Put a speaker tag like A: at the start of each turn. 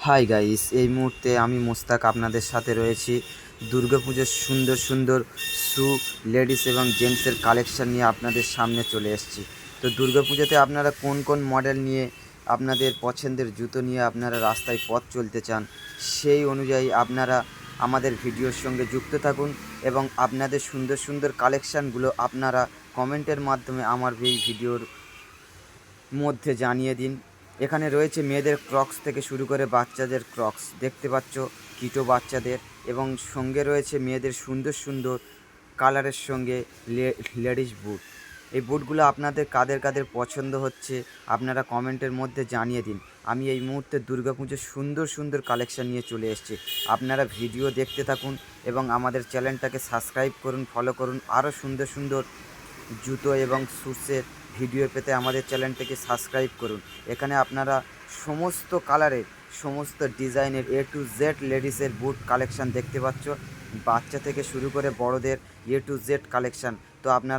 A: Hi guys, এই মুহূর্তে আমি মোস্তাক আপনাদের সাথে রয়েছি। দুর্গাপুজোর সুন্দর সুন্দর শু, লেডিস এবং জেন্টসের কালেকশান নিয়ে আপনাদের সামনে চলে এসেছি। তো দুর্গাপুজোতে আপনারা কোন কোন মডেল নিয়ে আপনাদের পছন্দের জুতো নিয়ে আপনারা রাস্তায় পথ চলতে চান, সেই অনুযায়ী আপনারা আমাদের ভিডিওর সঙ্গে যুক্ত থাকুন এবং আপনাদের সুন্দর সুন্দর কালেকশানগুলো আপনারা কমেন্টের মাধ্যমে আমার এই ভিডিওর মধ্যে জানিয়ে দিন। এখানে রয়েছে মেয়েদের ক্রক্স থেকে শুরু করে বাচ্চাদের ক্রক্স দেখতে পাচ্ছ, কিটো বাচ্চাদের, এবং সঙ্গে রয়েছে মেয়েদের সুন্দর সুন্দর কালারের সঙ্গে লেডিস বুট। এই বুটগুলো আপনাদের কাদের কাদের পছন্দ হচ্ছে আপনারা কমেন্টের মধ্যে জানিয়ে দিন। আমি এই মুহূর্তে দুর্গাপুজোর সুন্দর সুন্দর কালেকশান নিয়ে চলে এসেছি। আপনারা ভিডিও দেখতে থাকুন এবং আমাদের চ্যানেলটাকে সাবস্ক্রাইব করুন, ফলো করুন। আরও সুন্দর সুন্দর জুতো এবং শ্যুসের ভিডিও পেতে আমাদের চ্যানেলটিকে সাবস্ক্রাইব করুন। এখানে আপনারা সমস্ত কালারের, সমস্ত ডিজাইনের টু জেড লেডিসের বুট কালেকশান দেখতে পাচ্ছ। বাচ্চা থেকে শুরু করে বড়দের টু জেড কালেকশান। তো আপনারা